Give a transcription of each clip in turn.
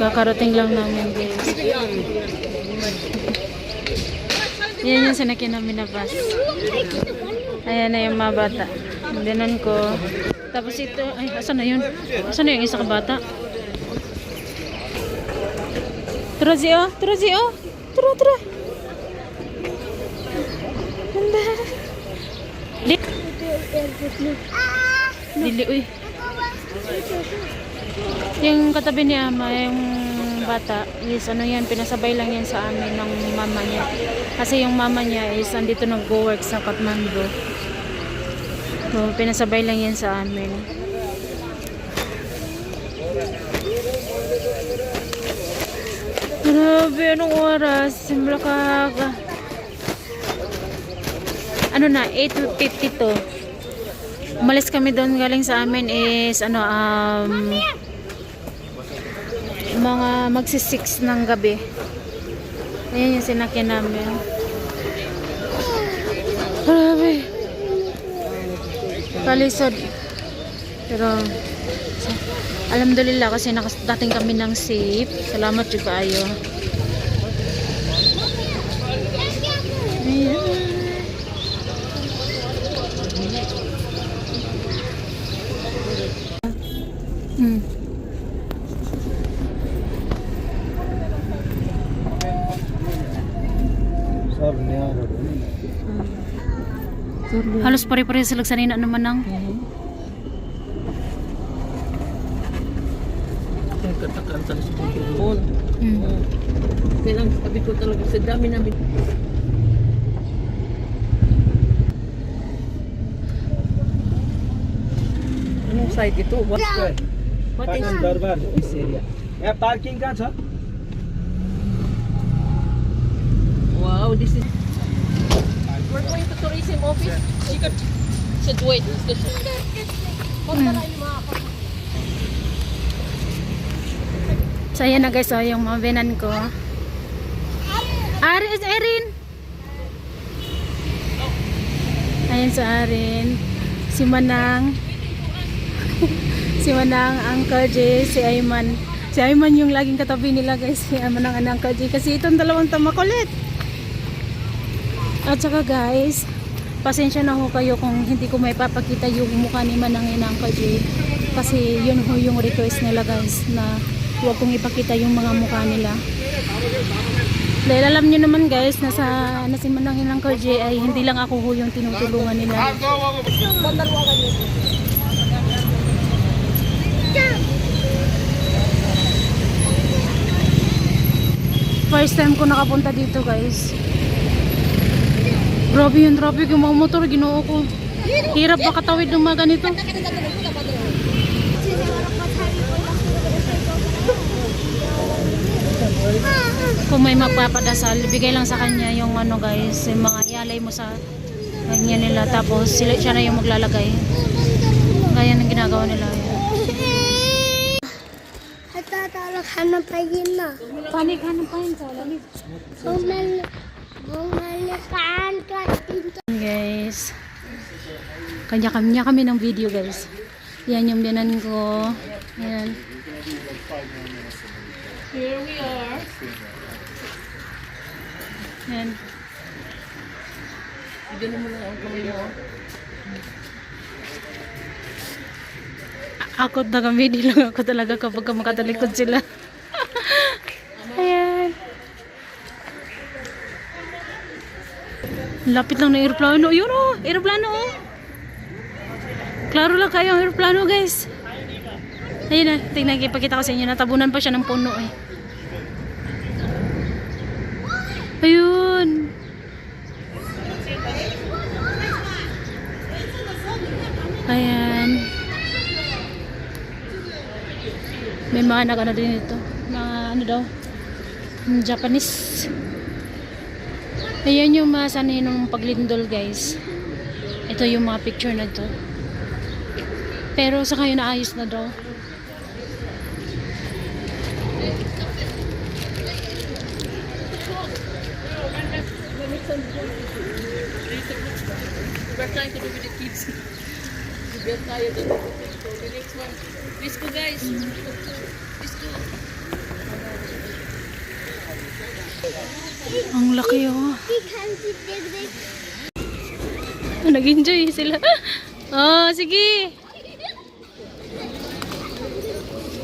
Kakarating lang namin guys. Yan yung sinakyan namin na bus. Ayan na yung mga bata. Dinan ko. Tapos ito, ay asan na yun? Asan na yung isa ka bata? Tara Zio, tara Zio. Tara, tara. Dili, uy. Yung katabi ni ama, yung bata, is ano yan, pinasabay lang yan sa amin ng mama niya. Kasi yung mama niya is andito nag-go-work sa Kathmandu. So, pinasabay lang yan sa amin. Grabe, anong oras? Simula ka. Ano na, 8:52. Umalis kami doon, galing sa amin is ano, mga magsi-6 ng gabi. Ayan yung sinakyan namin. Grabe. Kalisod. Pero alhamdulillah kasi nakadating kami ng safe. Salamat juga ayo. Ayan. Halos pare-pare sila sa nina naman nang. Katakan sa phone. Kailang sabi ko talaga sa dami namin. Anong side ito? What is Darbar this area? Yeah, parking ka sir? Wow, this is. We're going to tourism office. She should wait. So ayan na guys, so yung mga binan ko. Erin! Ayan sa Erin. Si Manang. Si Manang, Uncle J, si Ayman. Si Ayman yung laging katabi nila guys. Si Manang and Uncle J. Kasi itong dalawang tamakulit. At saka guys, pasensya na ho kayo kung hindi ko may papakita yung mukha ni Manang and Uncle J. Kasi yun ho yung request nila guys, na huwag kong ipakita yung mga mukha nila. Dahil alam nyo naman guys, na si Manang and Uncle J ay hindi lang ako ho yung tinutulungan nila. First time ko nakapunta dito guys. Grabe yung traffic, yung mga motor, ginoo ko. Hirap ba katawid ng mga ganito? Kung may magpapadasal, bigay lang sa kanya yung ano guys, yung mga ialay mo sa kanya nila. Tapos siya na yung maglalagay. Gaya ng ginagawa nila. Hanap pa yun na. Panik, hanap pa yun sa lamig. Guys, kanya-kanya kami ng video guys. Yan yung biyanan ko. Yan. Here we are. Yan. Ganun mo lang ang kamay mo. Ako nag-video lang ako talaga kapag makatalikod sila. Ayan. Lapit lang ng aeroplano. Yun o, aeroplano o. Klaro lang kayo ang aeroplano guys. Ayun na, tingnan, ipakita ko sa inyo. Natabunan pa siya ng puno eh. Ayun. Ayan. May mga nag-ano din ito. Mga ano daw. Japanese. Ayan yung mga sanay ng paglindol guys. Ito yung mga picture na to. Pero sa kayo naayos na daw. We're trying to do with the kids. We're tired of the next one. Let's go, guys. Let's go. Ang laki oh. We can see big. Nag-enjoy sila. Oh, sige.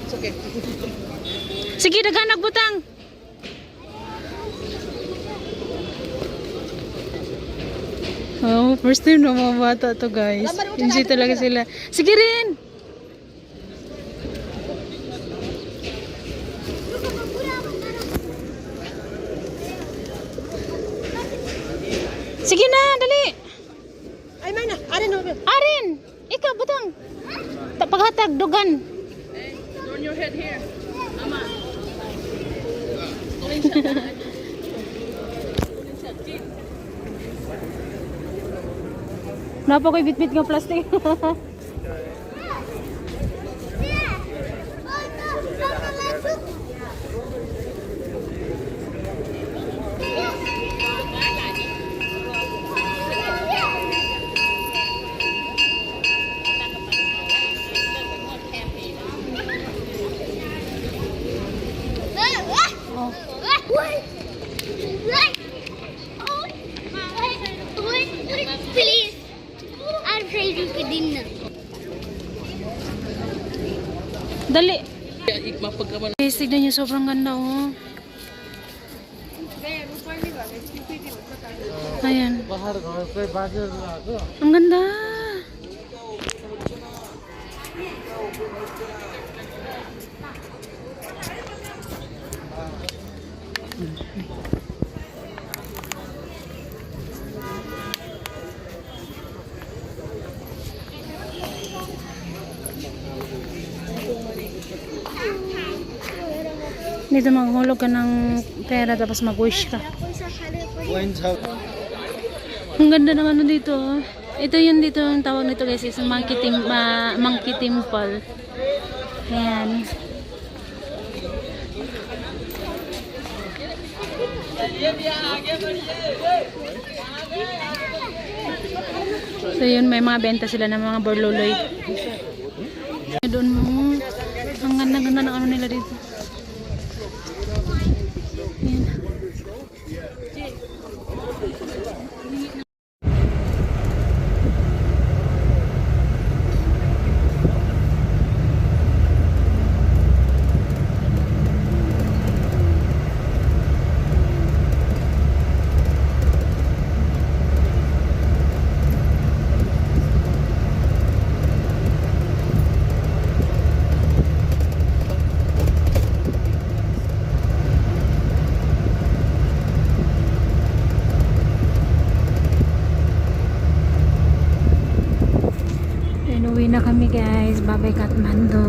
It's okay. Sige, daghanag butang. Oh, first time na mga bata to guys. Enjoy talaga sila. Sige rin. Sige na, dali. Ay, man, arin no. Arin, ikaw butang. Paghatag, dugan. Hey, turn your head here. Mama. Napa ko'y bitbit nga plastic. Please. I'm ready for dinner. Dali. Mapagkaman. Guys, tignan niyo, sobrang ganda oh. Ayan. Ang ganda. Dito maghulog ka ng pera tapos mag-wish ka. Ang ganda ng ano dito. Oh. Ito yun dito ang tawag nito guys is monkey temple. Ayan. So yun may mga benta sila ng mga borloloy. Doon mo. Ang ganda-ganda ng ano nila dito. Ayan. Uwi na kami guys. Bye-bye Kathmandu.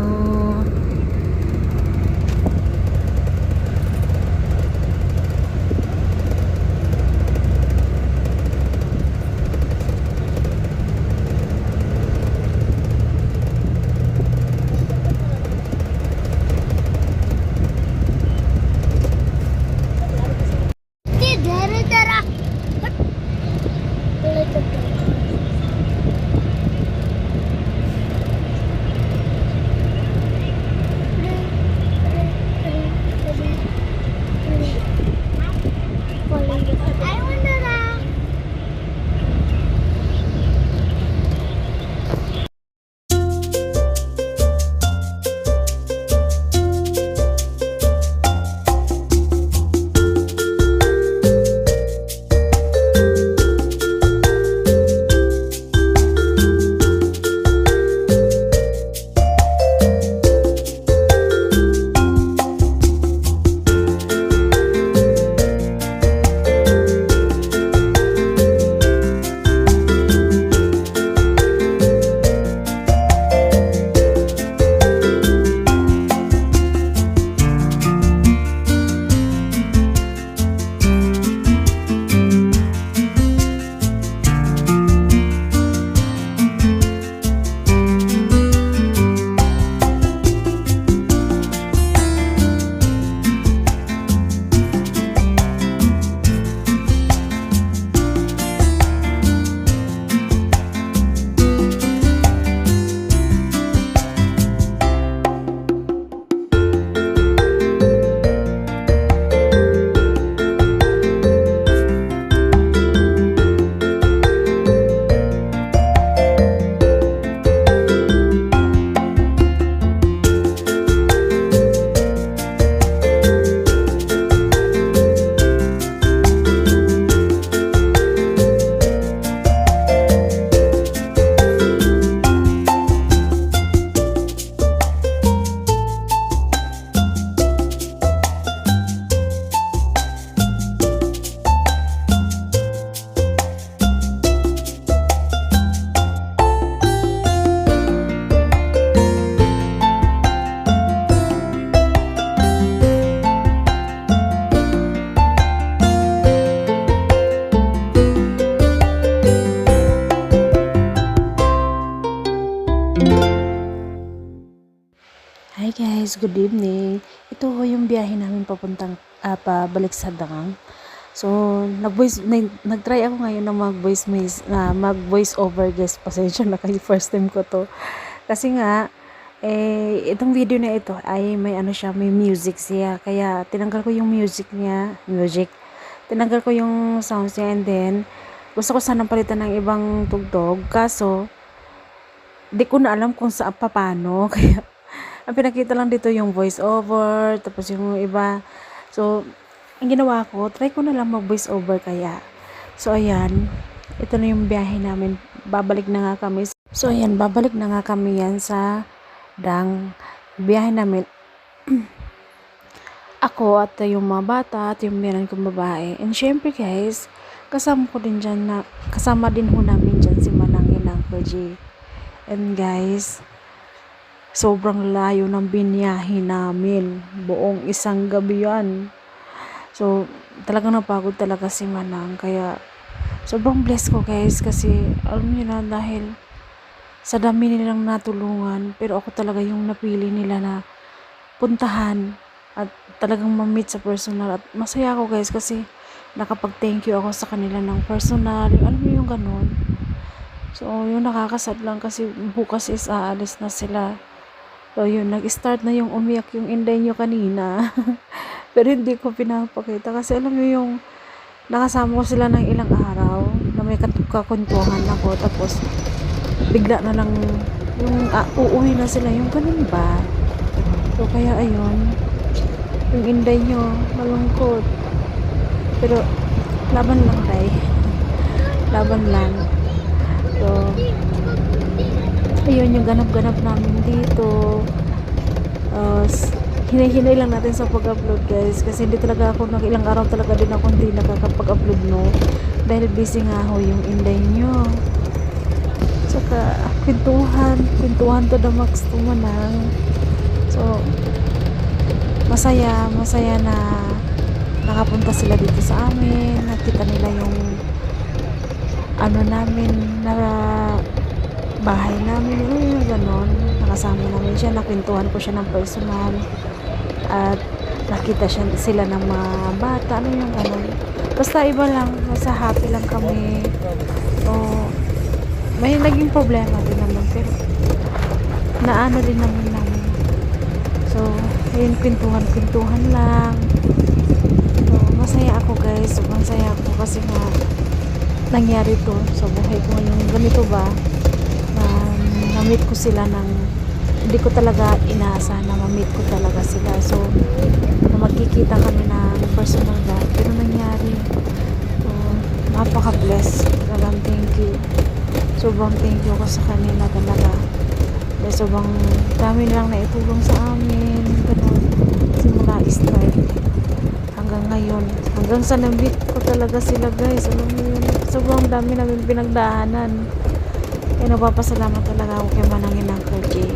Hi guys, good evening. Ito ho yung biyahe namin papuntang pabalik sa Dangang. So, nag-try ako ngayon na mag-voice over guys. Pasensya na kayo, first time ko to. Kasi nga itong video na ito ay may may music siya. Kaya tinanggal ko yung music. Tinanggal ko yung sounds niya, and then gusto ko sanang palitan ng ibang tugtog. Kaso di ko na alam kung paano. Kaya ang pinakita lang dito yung voice over, tapos yung iba. So, ang ginawa ko, try ko na lang mag-voice over kaya. So, ayan. Ito na yung biyahe namin. Babalik na nga kami. So, ayan. Babalik na nga kami yan sa Dang. Biyahe namin. Ako at yung mga bata at yung meron kong babae. And syempre guys, kasama din ho namin dyan si Manangin ng Uncle J. And guys, sobrang layo ng binyahe namin. Buong isang gabi yan. So, talagang napagod talaga si Manang. Kaya, sobrang blessed ko guys. Kasi, alam niyo na, dahil sa dami nilang natulungan. Pero ako talaga yung napili nila na puntahan. At talagang ma-meet sa personal. At masaya ako guys kasi nakapag-thank you ako sa kanila ng personal. Alam niyo yung ganun. So, yung nakakasad lang kasi bukas is aalis na sila. So, yun, nag-start na yung umiyak yung inday nyo kanina. Pero hindi ko pinapakita kasi alam mo yung nakasama ko sila ng ilang araw na may kakuntuhan ako. Tapos, bigla na lang yung uuwi na sila. Yung ganun ba? So, kaya ayun, yung inday nyo, malungkot. Pero, laban lang tayo. Laban lang. So, ayun yung ganap-ganap namin dito. Hinay-hinay lang natin sa pag-upload guys. Kasi hindi talaga ako, ilang araw talaga din ako hindi nakakapag-upload no. Dahil busy nga ho yung inday nyo. Saka, kwentuhan to the max to Manang. So, masaya na nakapunta sila dito sa amin. Nakita nila yung namin na bahay namin, yung ganon. Nakasama namin siya, nakwentuhan ko siya ng personal at nakita sila ng mga bata, yung ganon. Basta iba lang, basta happy lang kami. So, may naging problema din naman pero naano din naman namin. So, ayun, kwentuhan lang. So, masaya ako guys, masaya ako kasi nga nangyari to sa buhay ko ngayon. Ganito ba na-meet ko sila hindi ko talaga inaasahan na ma-meet ko talaga sila. So, na magkikita kami ng personal ba, pero nangyari. So, napaka-bless. Talagang thank you. Sobrang thank you ako sa kanila talaga. Dahil sobrang dami nilang naitulong sa amin. Ganun. Simula start hanggang ngayon. Hanggang sa na-meet ko talaga sila guys. Alam mo yun, sobrang dami namin pinagdaanan. Kaya napapasalamat talaga ako kay Manangin ng Uncle J.